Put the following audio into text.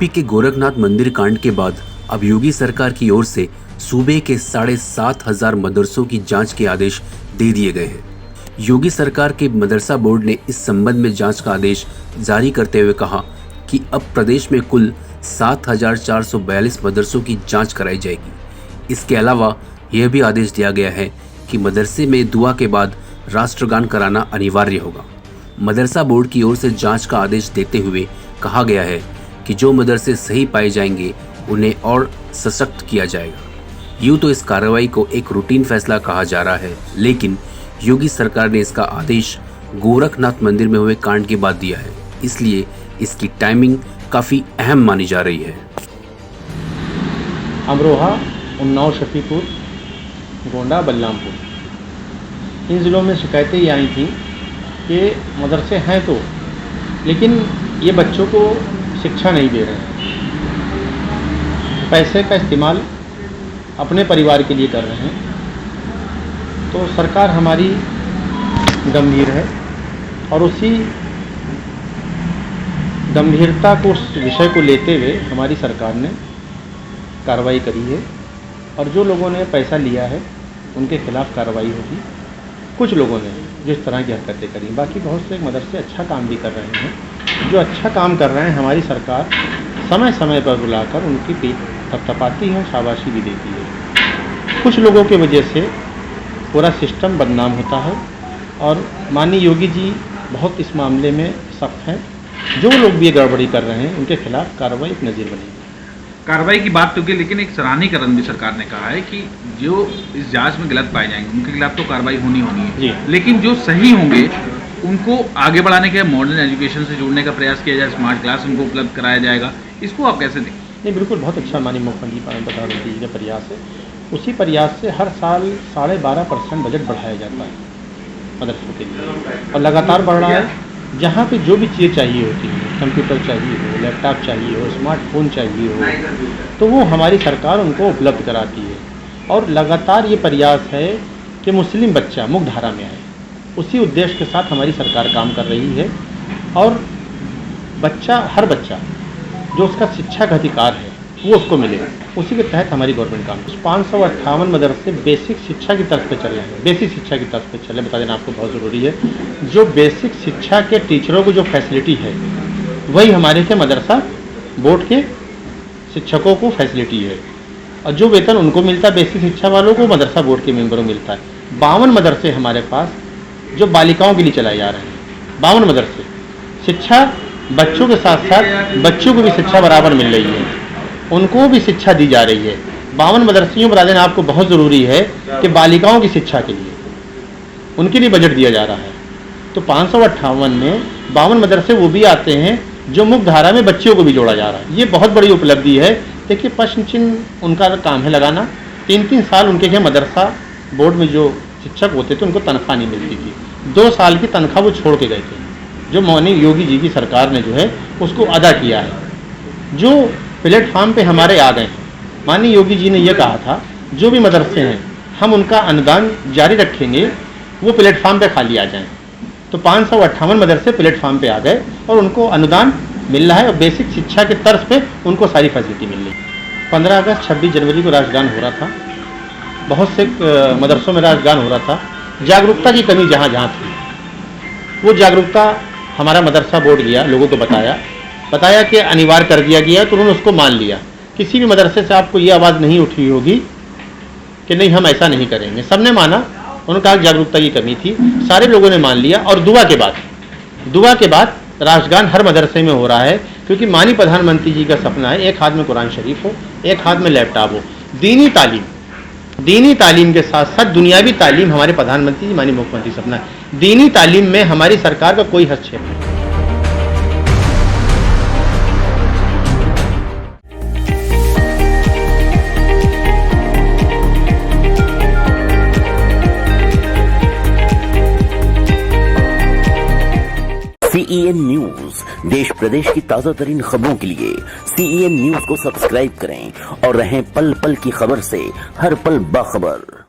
UP के गोरखनाथ मंदिर कांड के बाद अब योगी सरकार की ओर से सूबे के 7,500 मदरसों की जांच के आदेश दे दिए गए हैं। योगी सरकार के मदरसा बोर्ड ने इस संबंध में जांच का आदेश जारी करते हुए कहा कि अब प्रदेश में कुल 7,442 मदरसों की जांच कराई जाएगी। इसके अलावा यह भी आदेश दिया गया है कि मदरसे में दुआ के बाद राष्ट्रगान कराना अनिवार्य होगा। मदरसा बोर्ड की ओर से जांच का आदेश देते हुए कहा गया है कि जो मदरसे सही पाए जाएंगे उन्हें और सशक्त किया जाएगा। यूँ तो इस कार्रवाई को एक रूटीन फैसला कहा जा रहा है, लेकिन योगी सरकार ने इसका आदेश गोरखनाथ मंदिर में हुए कांड के बाद दिया है, इसलिए इसकी टाइमिंग काफ़ी अहम मानी जा रही है। अमरोहा, उन्नाव, शफीपुर, गोंडा, बलरामपुर, इन ज़िलों में शिकायतें ये आई थी कि मदरसे हैं तो, लेकिन ये बच्चों को शिक्षा नहीं दे रहे हैं। पैसे का इस्तेमाल अपने परिवार के लिए कर रहे हैं। तो सरकार हमारी गंभीर है और उसी गंभीरता को, उस विषय को लेते हुए हमारी सरकार ने कार्रवाई करी है और जो लोगों ने पैसा लिया है उनके खिलाफ कार्रवाई होगी। कुछ लोगों ने जिस तरह की हरकतें करी, बाकी बहुत से मदरसे अच्छा काम भी कर रहे हैं। जो अच्छा काम कर रहे हैं हमारी सरकार समय समय पर बुलाकर उनकी पीठ थपथपाती है, शाबाशी भी देती है। कुछ लोगों की वजह से पूरा सिस्टम बदनाम होता है और माननीय योगी जी बहुत इस मामले में सख्त हैं। जो लोग भी ये गड़बड़ी कर रहे हैं उनके खिलाफ कार्रवाई एक नज़ीर बनेगी। कार्रवाई की बात तो की, लेकिन एक सराहनीय कदम भी सरकार ने कहा है कि जो इस जांच में गलत पाए जाएंगे उनके खिलाफ तो कार्रवाई होनी है जी। लेकिन जो सही होंगे उनको आगे बढ़ाने के मॉडर्न एजुकेशन से जोड़ने का प्रयास किया जाए, स्मार्ट क्लास उनको उपलब्ध कराया जाएगा। इसको आप कैसे देखें? नहीं, बिल्कुल बहुत अच्छा माननीय मुख्यमंत्री प्रधानमंत्री जी का प्रयास है। उसी प्रयास से हर साल 12.5% बजट बढ़ाया जाता है मदरसों के लिए और लगातार बढ़ रहा है। जहाँ पे जो भी चीज़ चाहिए होती है, कंप्यूटर चाहिए हो, लैपटॉप चाहिए हो, स्मार्टफोन चाहिए हो, तो वो हमारी सरकार उनको उपलब्ध कराती है। और लगातार ये प्रयास है कि मुस्लिम बच्चा मुख्यधारा में आए, उसी उद्देश्य के साथ हमारी सरकार काम कर रही है। और बच्चा, हर बच्चा जो उसका शिक्षा का अधिकार है वो उसको मिले, उसी के तहत हमारी गवर्नमेंट काम। 558 मदरसे बेसिक शिक्षा की तरफ पे चल रहे हैं। बेसिक शिक्षा की तरफ पे चले, बता देना आपको बहुत ज़रूरी है। जो बेसिक शिक्षा के टीचरों को जो फैसिलिटी है वही हमारे के मदरसा बोर्ड के शिक्षकों को फैसिलिटी है और जो वेतन उनको मिलता है बेसिक शिक्षा वालों को मदरसा बोर्ड के मेंबरों को मिलता है। 52 मदरसे हमारे पास जो बालिकाओं के लिए चलाए जा रहे हैं। 52 मदरसे शिक्षा, बच्चों के साथ साथ बच्चों को भी शिक्षा बराबर मिल रही है, उनको भी शिक्षा दी जा रही है। 52 मदरसियों बता देना आपको बहुत ज़रूरी है कि बालिकाओं की शिक्षा के लिए उनके लिए बजट दिया जा रहा है। तो 558 में 52 मदरसे वो भी आते हैं जो मुख्य धारा में बच्चियों को भी जोड़ा जा रहा है। ये बहुत बड़ी उपलब्धि है। देखिए, प्रश्न चिन्ह उनका काम है लगाना। 3-3 साल उनके यहाँ मदरसा बोर्ड में जो शिक्षक होते थे उनको तनख्वाह नहीं मिलती थी। 2 साल की तनख्वाह वो छोड़ के गए थे, जो माननीय योगी जी की सरकार ने जो है उसको अदा किया है। जो प्लेटफार्म पे हमारे आ गए हैं, माननीय योगी जी ने यह कहा था जो भी मदरसे हैं हम उनका अनुदान जारी रखेंगे, वो प्लेटफार्म पे खाली आ जाएं। तो 558 मदरसे प्लेटफार्म पे आ गए और उनको अनुदान मिल रहा है और बेसिक शिक्षा के तर्ज पे उनको सारी फैसिलिटी मिल रही है। 15 अगस्त 26 जनवरी को राष्ट्रगान हो रहा था, बहुत से मदरसों में राष्ट्रगान हो रहा था। जागरूकता की कमी जहाँ जहाँ थी वो जागरूकता हमारा मदरसा बोर्ड गया, लोगों को बताया कि अनिवार्य कर दिया गया, तो उन्होंने उसको मान लिया। किसी भी मदरसे से आपको ये आवाज़ नहीं उठी होगी कि नहीं हम ऐसा नहीं करेंगे, सबने माना। उन्होंने कहा जागरूकता की कमी थी, सारे लोगों ने मान लिया। और दुआ के बाद राष्ट्रगान हर मदरसे में हो रहा है, क्योंकि माननीय प्रधानमंत्री जी का सपना है एक हाथ में कुरान शरीफ हो, एक हाथ में लैपटॉप हो। दीनी तालीम के साथ साथ दुनियावी तालीम हमारे प्रधानमंत्री जी, माननीय मुख्यमंत्री सपना है। दीनी तालीम में हमारी सरकार का कोई हस्तक्षेप नहीं। CEN न्यूज, देश प्रदेश की ताजा तरीन खबरों के लिए CEN न्यूज को सब्सक्राइब करें और रहें पल पल की खबर से हर पल बाखबर।